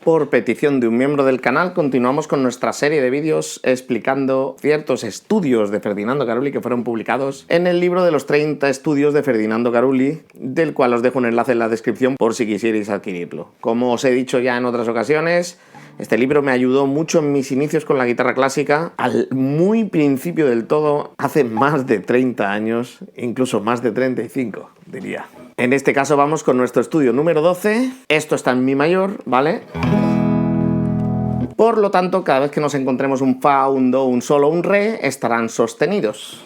Por petición de un miembro del canal, continuamos con nuestra serie de vídeos explicando ciertos estudios de Ferdinando Carulli que fueron publicados en el libro de los 30 estudios de Ferdinando Carulli, del cual os dejo un enlace en la descripción por si quisierais adquirirlo. Como os he dicho ya en otras ocasiones, este libro me ayudó mucho en mis inicios con la guitarra clásica, al muy principio del todo, hace más de 30 años, incluso más de 35, diría. En este caso vamos con nuestro estudio número 12. Esto está en mi mayor, ¿vale? Por lo tanto, cada vez que nos encontremos un fa, un do, un sol o un re, estarán sostenidos.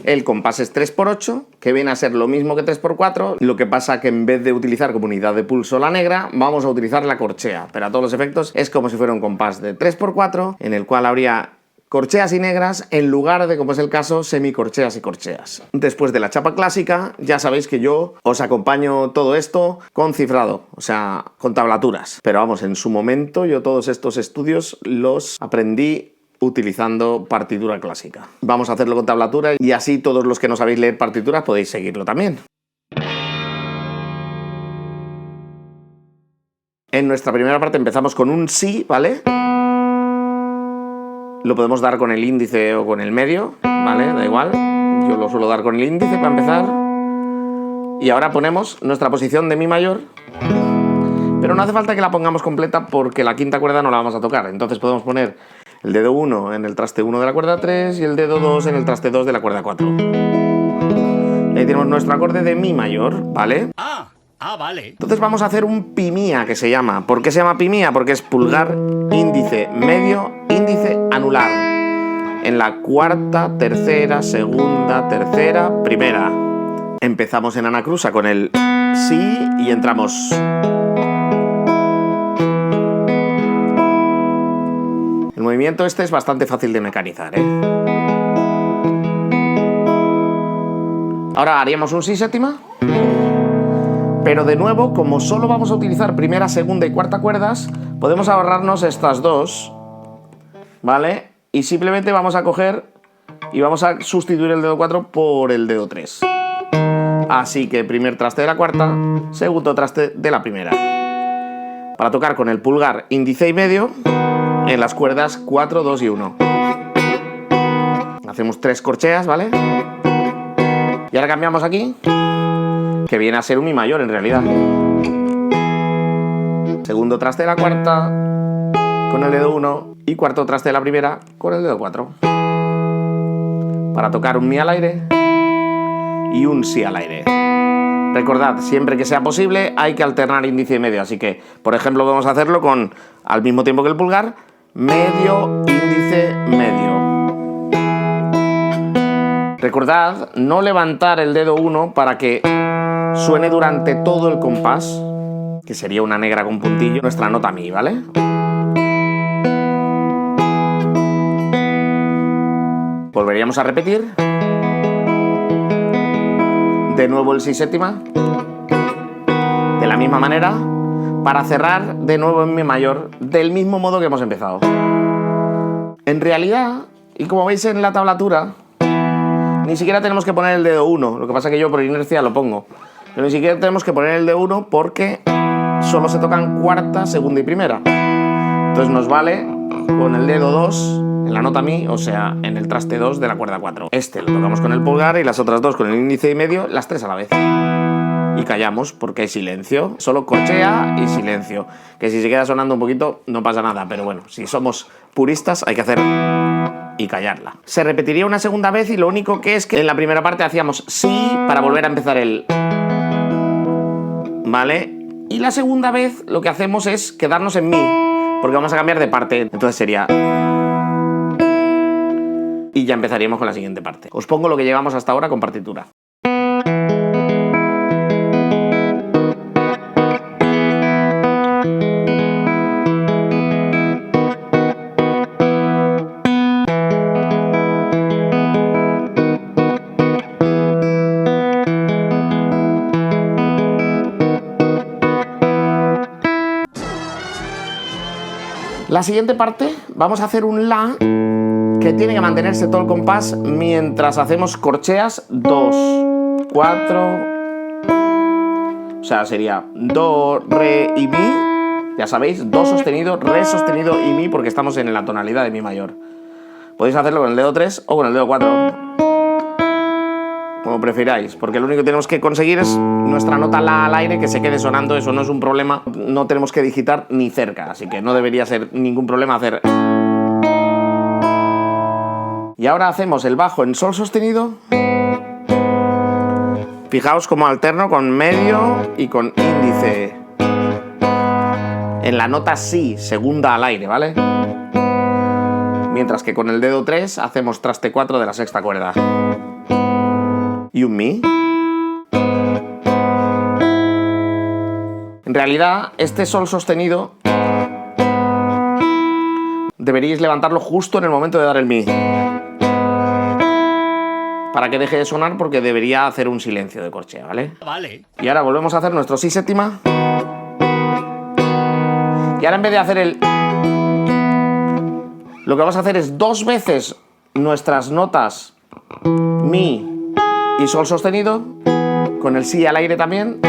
El compás es 3×8, que viene a ser lo mismo que 3×4, lo que pasa que en vez de utilizar como unidad de pulso la negra, vamos a utilizar la corchea, pero a todos los efectos es como si fuera un compás de 3×4, en el cual habría corcheas y negras en lugar de, como es el caso, semicorcheas y corcheas. Después de la chapa clásica, ya sabéis que yo os acompaño todo esto con cifrado, o sea, con tablaturas. Pero vamos, en su momento yo todos estos estudios los aprendí utilizando partitura clásica. Vamos a hacerlo con tablatura y así todos los que no sabéis leer partituras podéis seguirlo también. En nuestra primera parte empezamos con un si, ¿vale? Lo podemos dar con el índice o con el medio, ¿vale? Da igual. Yo lo suelo dar con el índice para empezar. Y ahora ponemos nuestra posición de mi mayor. Pero no hace falta que la pongamos completa porque la quinta cuerda no la vamos a tocar. Entonces podemos poner el dedo 1 en el traste 1 de la cuerda 3 y el dedo 2 en el traste 2 de la cuerda 4. Y ahí tenemos nuestro acorde de mi mayor, ¿vale? Vale. Entonces vamos a hacer un pimía, que se llama. ¿Por qué se llama pimía? Porque es pulgar, índice, medio, índice, anular. En la cuarta, tercera, segunda, tercera, primera. Empezamos en anacruza con el si y entramos. El movimiento este es bastante fácil de mecanizar, ¿eh? Ahora haríamos un si séptima. Pero de nuevo, como solo vamos a utilizar primera, segunda y cuarta cuerdas, podemos ahorrarnos estas dos, ¿vale? Y simplemente vamos a coger y vamos a sustituir el dedo 4 por el dedo 3. Así que primer traste de la cuarta, segundo traste de la primera. Para tocar con el pulgar, índice y medio en las cuerdas 4, 2 y 1. Hacemos 3 corcheas, ¿vale? Y ahora cambiamos aquí, que viene a ser un mi mayor en realidad. Segundo traste de la cuarta con el dedo 1 y cuarto traste de la primera con el dedo 4. Para tocar un mi al aire y un si al aire. Recordad, siempre que sea posible hay que alternar índice y medio, así que, por ejemplo, vamos a hacerlo con, al mismo tiempo que el pulgar, medio, índice, medio. Recordad no levantar el dedo 1 para que suene durante todo el compás, que sería una negra con puntillo, nuestra nota mi, ¿vale? Volveríamos a repetir. De nuevo el si séptima. De la misma manera, para cerrar de nuevo en mi mayor, del mismo modo que hemos empezado. En realidad, y como veis en la tablatura, ni siquiera tenemos que poner el dedo 1, lo que pasa es que yo por inercia lo pongo. Pero ni siquiera tenemos que poner el dedo 1 porque solo se tocan cuarta, segunda y primera. Entonces nos vale con el dedo 2 en la nota mi, o sea, en el traste 2 de la cuerda 4. Este lo tocamos con el pulgar y las otras dos con el índice y medio, las 3 a la vez. Y callamos porque hay silencio. Solo corchea y silencio. Que si se queda sonando un poquito no pasa nada, pero bueno, si somos puristas hay que hacer y callarla. Se repetiría una segunda vez y lo único que es que en la primera parte hacíamos si para volver a empezar el... ¿Vale? Y la segunda vez lo que hacemos es quedarnos en mi, porque vamos a cambiar de parte. Entonces sería... Y ya empezaríamos con la siguiente parte. Os pongo lo que llevamos hasta ahora con partitura. La siguiente parte vamos a hacer un la que tiene que mantenerse todo el compás mientras hacemos corcheas 2, 4, o sea, sería do, re y mi, Ya sabéis, do sostenido, re sostenido y mi, porque estamos en la tonalidad de mi mayor. Podéis hacerlo con el dedo 3 o con el dedo 4, como prefiráis, porque lo único que tenemos que conseguir es nuestra nota la al aire que se quede sonando. Eso no es un problema, no tenemos que digitar ni cerca, así que no debería ser ningún problema hacer. Y ahora hacemos el bajo en sol sostenido. Fijaos cómo alterno con medio y con índice en la nota si, segunda al aire, ¿vale? Mientras que con el dedo 3 hacemos traste 4 de la sexta cuerda. Y un mi. En realidad, este sol sostenido deberíais levantarlo justo en el momento de dar el mi, para que deje de sonar, porque debería hacer un silencio de corchea, ¿vale? Vale. Y ahora volvemos a hacer nuestro si séptima. Y ahora en vez de hacer el... lo que vamos a hacer es 2 veces nuestras notas mi y sol sostenido, con el si al aire también,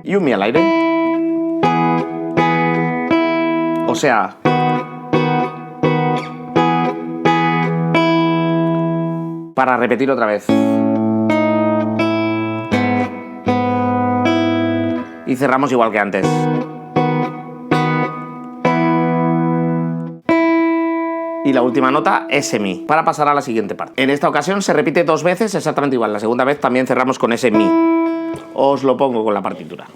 y un mi al aire. O sea... para repetir otra vez. Y cerramos igual que antes. Y la última nota ese mi, para pasar a la siguiente parte. En esta ocasión se repite 2 veces exactamente igual. La segunda vez también cerramos con ese mi. Os lo pongo con la partitura.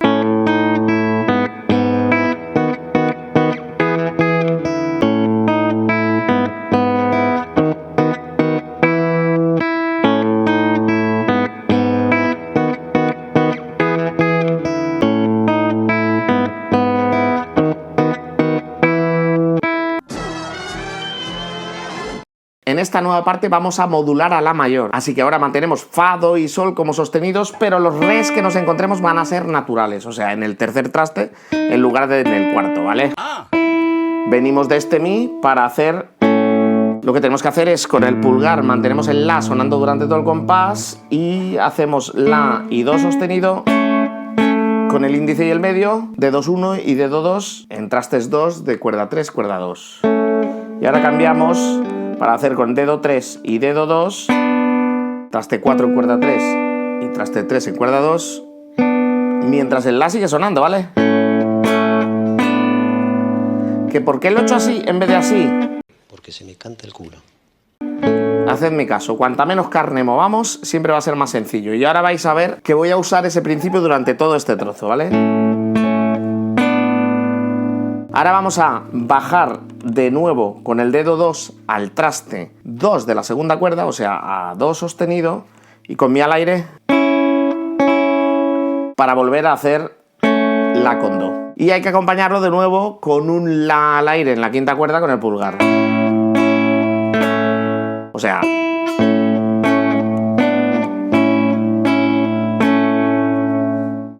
En esta nueva parte vamos a modular a la mayor, así que ahora mantenemos fa, do y sol como sostenidos, pero los res que nos encontremos van a ser naturales, o sea, en el tercer traste en lugar de en el cuarto, ¿vale? Venimos de este mi para hacer... lo que tenemos que hacer es con el pulgar mantenemos el la sonando durante todo el compás y hacemos la y do sostenido con el índice y el medio, dedos 1 y dedo 2 en trastes 2 de cuerda 3, cuerda 2. Y ahora cambiamos para hacer con dedo 3 y dedo 2, traste 4 en cuerda 3 y traste 3 en cuerda 2, mientras el la sigue sonando, ¿vale? ¿Que por qué lo he hecho así en vez de así? Porque se me canta el culo. Hacedme caso, cuanta menos carne movamos, siempre va a ser más sencillo. Y ahora vais a ver que voy a usar ese principio durante todo este trozo, ¿vale? Ahora vamos a bajar de nuevo con el dedo 2 al traste 2 de la segunda cuerda, o sea, a do sostenido, y con mi al aire, para volver a hacer la con do. Y hay que acompañarlo de nuevo con un la al aire en la quinta cuerda con el pulgar. O sea...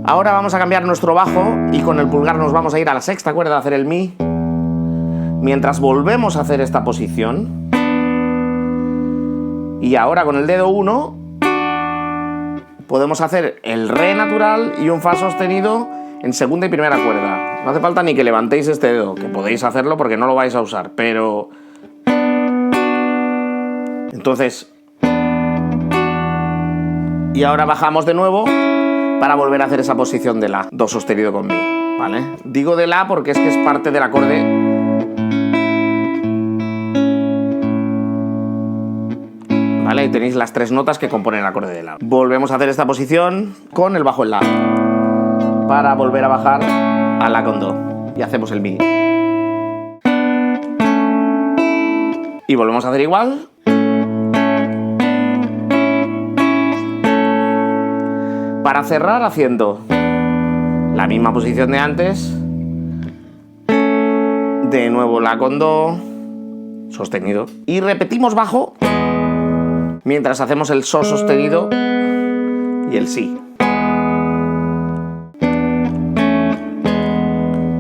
ahora vamos a cambiar nuestro bajo y con el pulgar nos vamos a ir a la sexta cuerda a hacer el mi, mientras volvemos a hacer esta posición. Y ahora con el dedo 1 podemos hacer el re natural y un fa sostenido en segunda y primera cuerda. No hace falta ni que levantéis este dedo, que podéis hacerlo porque no lo vais a usar, pero... entonces... y ahora bajamos de nuevo para volver a hacer esa posición de la, do sostenido con mi, ¿vale? Digo de la porque es que es parte del acorde. ¿Vale? Y tenéis las 3 notas que componen el acorde de la. Volvemos a hacer esta posición con el bajo en la, para volver a bajar a la con do. Y hacemos el mi. Y volvemos a hacer igual. Para cerrar haciendo la misma posición de antes, de nuevo la con do, sostenido, y repetimos bajo mientras hacemos el sol sostenido y el si.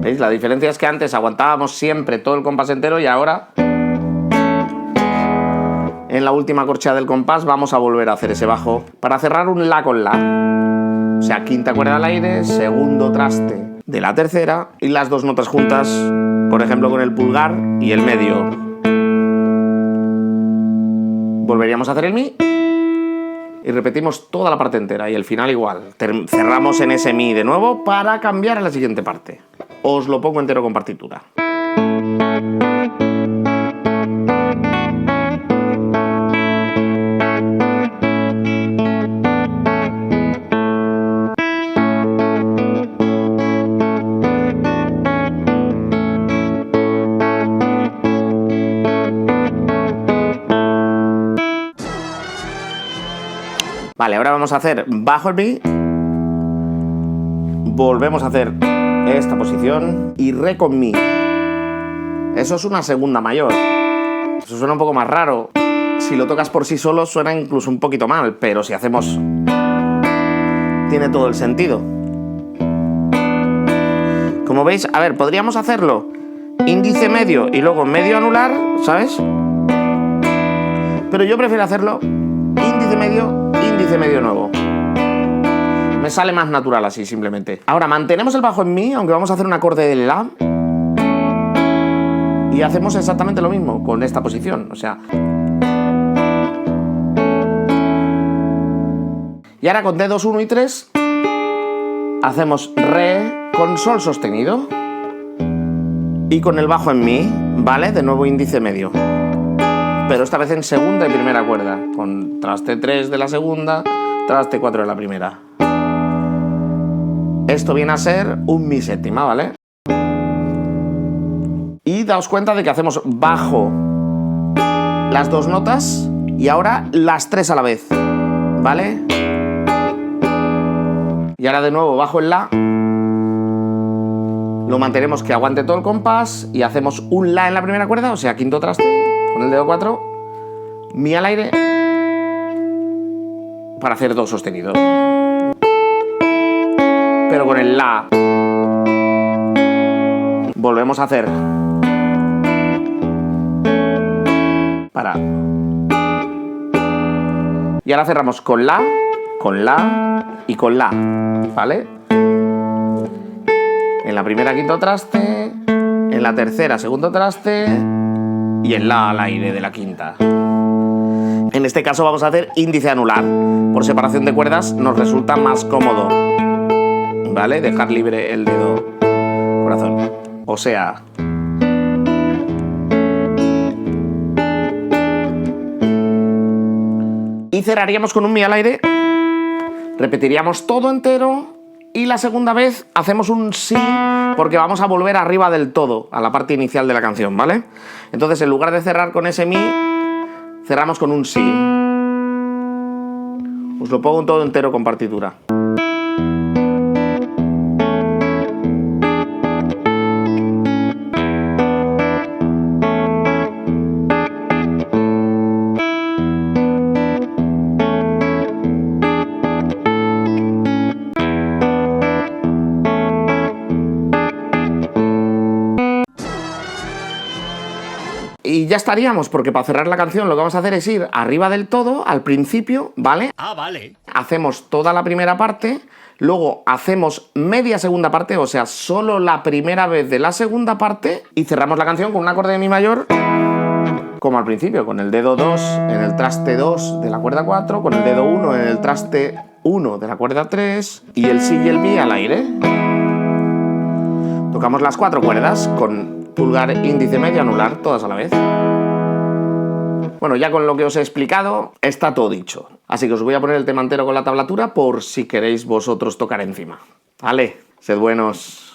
¿Veis? La diferencia es que antes aguantábamos siempre todo el compás entero y ahora en la última corchea del compás vamos a volver a hacer ese bajo para cerrar un la con la. O sea, quinta cuerda al aire, segundo traste de la tercera y las dos notas juntas, por ejemplo con el pulgar y el medio. Volveríamos a hacer el mi y repetimos toda la parte entera y el final igual. Cerramos en ese mi de nuevo para cambiar a la siguiente parte. Os lo pongo entero con partitura. Vale, ahora vamos a hacer bajo el mi, volvemos a hacer esta posición y re con mi. Eso es una segunda mayor. Eso suena un poco más raro. Si lo tocas por sí solo suena incluso un poquito mal, pero si hacemos... tiene todo el sentido. Como veis, a ver, podríamos hacerlo índice medio y luego medio anular, ¿sabes? Pero yo prefiero hacerlo índice medio nuevo. Me sale más natural así, simplemente. Ahora mantenemos el bajo en mi, aunque vamos a hacer un acorde de la. Y hacemos exactamente lo mismo con esta posición, o sea. Y ahora con dedos 1 y 3 hacemos re con sol sostenido. Y con el bajo en mi, ¿vale? De nuevo índice medio. Pero esta vez en segunda y primera cuerda, con traste 3 de la segunda, traste 4 de la primera. Esto viene a ser un mi séptima, ¿vale? Y daos cuenta de que hacemos bajo las dos notas y ahora las tres a la vez, ¿vale? Y ahora de nuevo bajo el la, lo mantenemos que aguante todo el compás y hacemos un la en la primera cuerda, o sea, quinto traste, con el dedo 4, mi al aire, para hacer do sostenido. Pero con el la volvemos a hacer para. Y ahora cerramos con la y con la, ¿vale? En la primera quinto traste, en la tercera segundo traste y en la al aire de la quinta. En este caso vamos a hacer índice anular. Por separación de cuerdas nos resulta más cómodo, ¿vale? Dejar libre el dedo corazón. O sea... Y cerraríamos con un mi al aire. Repetiríamos todo entero. Y la segunda vez hacemos un si, porque vamos a volver arriba del todo, a la parte inicial de la canción, ¿vale? Entonces, en lugar de cerrar con ese mi, cerramos con un si. Os lo pongo todo entero con partitura. Y ya estaríamos, porque para cerrar la canción lo que vamos a hacer es ir arriba del todo, al principio, ¿vale? Ah, vale. Hacemos toda la primera parte, luego hacemos media segunda parte, o sea, solo la primera vez de la segunda parte, y cerramos la canción con un acorde de mi mayor, como al principio, con el dedo 2 en el traste 2 de la cuerda 4, con el dedo 1 en el traste 1 de la cuerda 3, y el si y el mi al aire. Tocamos las 4 cuerdas con pulgar, índice, medio, anular, todas a la vez. Bueno, ya con lo que os he explicado, está todo dicho. Así que os voy a poner el tema entero con la tablatura por si queréis vosotros tocar encima. ¿Vale? Sed buenos.